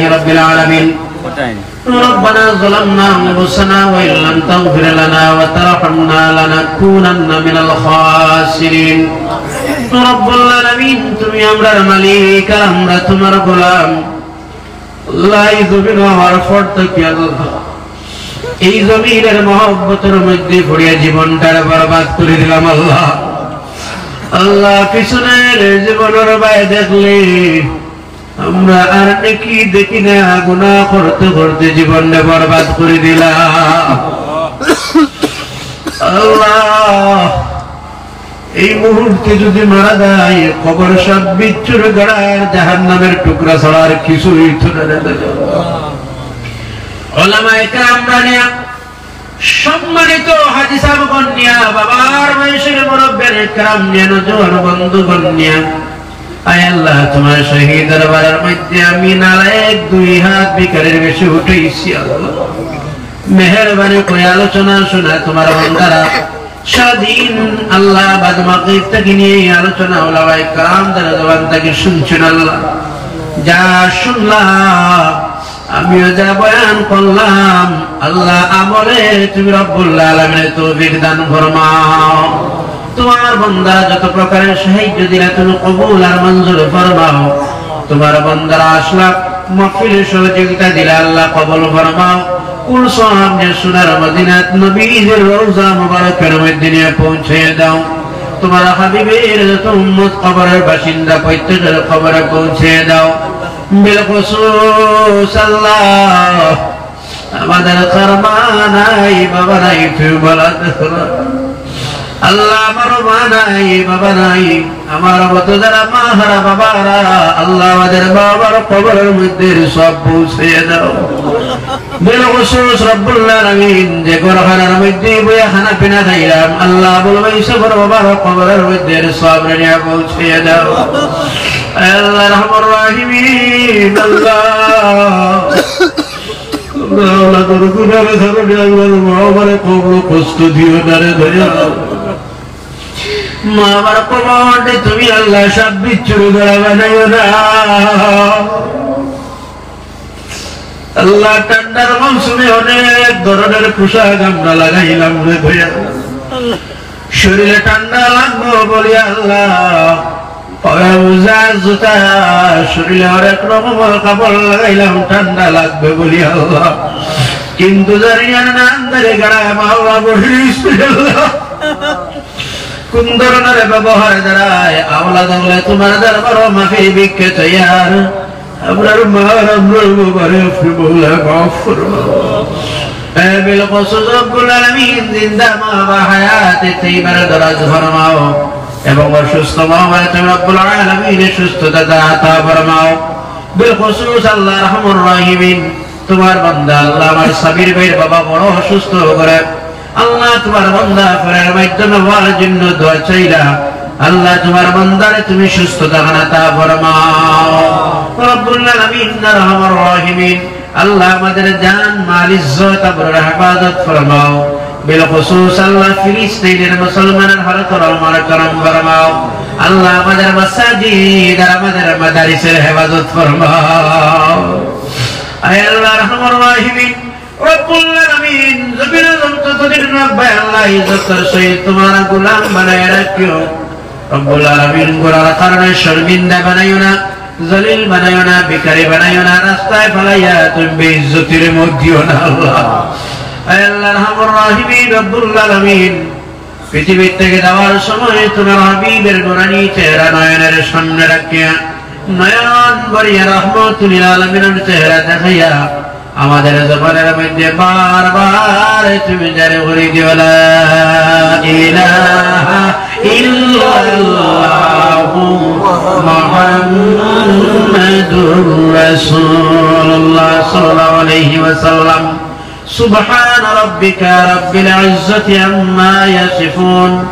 رب العالمين ربنا ظلمنا أنفسنا وإن لم تغفر لنا وترحمنا لنكونن من الخاسرين رب العالمين তুমি আমরার মালিক আর আমরা তোমার গোলাম আল্লাহ এই জমিন আমার ফরজ কি আল্লাহ এই জমিনের মহব্বতের মধ্যে পড়িয়া জীবনটার বরবাদ করে দিলাম আল্লাহ আল্লাহ পিছনের জীবনের বাইরে দেখলে আমরা আর নেকি দেখি না গুনাহ করতে করতে জীবনটা বরবাদ করে দিলাম আল্লাহ এই মুহূর্তে যদি মারা যায় কবর সব বিচ্ছুর গড়ার জাহান্নামের টুকরা ছাড়া আর কিছুই থুরে দেবে ওলামায়ে কেরাম বানিয়া সম্মানিত হাজী সাহেবগণ নিয়া বাবার বয়সের মুরব্বিয়ানে কেরাম নিয়া নওজোয়ান বন্ধুগণ নিয়া আয় আল্লাহ তোমার শহীদ দরবারের মধ্যে আমি নালায়েক দুই হাত বিকারের বেশি উঠেছি আল্লাহ মেহেরবানি করে আলোচনা শোনা তোমার বান্দারা সারাদিন আল্লাহ বাদ মাগরিব থেকে নিয়ে আলোচনা ওলামায়ে কেরাম দ্বারা জবান থেকে শুনছেন আল্লাহ যা শুনলাম আমিও যা বয়ান করলাম আল্লাহ আমলে তুমি রব্বুল আলামিনের তৌফিক দান ফরমাও তোমার বান্দা যত প্রকারের সাহায্য দিলে তুমি কবুল আর মঞ্জুর ফরমাও তোমার বান্দারা আসলা মাহফিলে সহযোগিতা দিলে আল্লাহ কবুল ফরমাও কুল সওয়াব নিয়ে সোনার মদিনাত নবীর রওজা মুবারকের মধ্যে নিয়ে পৌঁছে দাও তোমার হাবিবের যত উম্মত কবরের বাসিন্দা প্রত্যেকের কবরে পৌঁছে দাও বিলখুসুস আল্লাহ আমাদের কর্মা নাই বাবা নাই তুমি বলা আল্লাহ আমার মা নাই বাবা নাই আমার মতো যারা মা হারা বাবারা আল্লাহ আমাদের বাবার কবরের মধ্যে সব পৌঁছে দাও বিলখুসুস রব্বুল আলামিন যে ঘরখানার মধ্যে বইয়া খানা পিনা খাইলাম আল্লাহ বলবে সবর বাবার কবরের মধ্যে সব নিয়ে পৌঁছে দাও আল্লাহ রহমান রাহিমিন আল্লাহ আল্লাহ তোর গুনাহে ধরে আল্লাহ আমারে কবর কষ্ট দিও না রে দয়া মা বাবার কবরে তুমি আল্লাহ সব বিচ্ছুর গড়া বানাইও না আল্লাহ ঠান্ডার মৌসুমে অনেক ধরনের পোশাক আমরা লাগাইলাম রে দয়া শরীরে ঠান্ডা লাগবো বলি আল্লাহ শরীরে অনেক রকমের কাপড় লাগাইলাম ঠান্ডা লাগবে বলি আল্লাহ কিন্তু জানি না আন্দারে গাড়ায় মাওলা বলিস কোন ধরনের ব্যবহার দ্বারায় আওলাদ হলে তোমার দরবার মাফি ভিক্ষে তৈয়ার আপনার মার আমরার বাবারে আপনি বলে মাফ ফরমাও বিলখুসুস রব্বুল আলামিন জিন্দা মা বা হায়াতে তৈয়বার দরাজ ফরমাও এবং অসুস্থ মহামারী তুমি রব্বুল আলামিনের সুস্থতা দাতা ফরমাও বিলখুসুস আল্লাহ রহমান রাহিমিন তোমার বান্দা আল্লাহ আমার সাবির ভাইয়ের বাবা বড় অসুস্থ করে আল্লাহ তোমার বান্দা ফেরার মাধ্যমে হওয়ার জন্য দোয়া চাইলা আল্লাহ তোমার বান্দারে তুমি সুস্থতা দাতা ফরমাও রব্বুল আলামিন রহমান রাহিমিন আল্লাহ আমাদের জান মাল ইজ্জত আবরার হেফাজত ফরমাও বিলখুসুস আল্লাহ ফিলিস্তিনের মুসলমানের হালত রহমান করম ফরমাও আল্লাহ আমাদের মাসাজিদ আর আমাদের মাদারিসের হেফাজত ফরমাও আয় আল্লাহ রহমান রাহিমিন রব্বুল আলামিন জমিনে যতদিন রাখবে আল্লাহ ইজ্জতের সহিত তোমার গোলাম বানায় রাখিও রব্বুল আলামিন গোলার কারণে শর্মিন্দা বানাইও না জলিল বানাইও না ভিখারি বানাইও না রাস্তায় ফেলাইয়া তুমি বেইজ্জতির মধ্যেও না আল্লাহ আয় আল্লাহ রহমান রাহিমিন রব্বুল আলামিন পৃথিবী থেকে যাওয়ার সময় তোমার হাবিবের নুরানি চেহারা নয়নের সামনে রাখিয়া নয়ন ভরিয়া রহমতুল আলামিনের চেহারা দেখাইয়া আমাদের জবানের মধ্যে বারবার তুমি জারি করে দিও লা ইলাহা ইল্লাল্লাহু মুহাম্মাদুর রাসূলুল্লাহ সাল্লাল্লাহু আলাইহি ওয়াসাল্লাম سبحان ربك رب العزة عما يصفون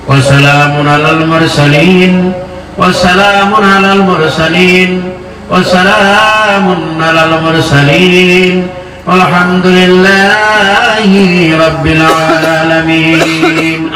وسلام على المرسلين وسلام على المرسلين وسلام على المرسلين والحمد لله رب العالمين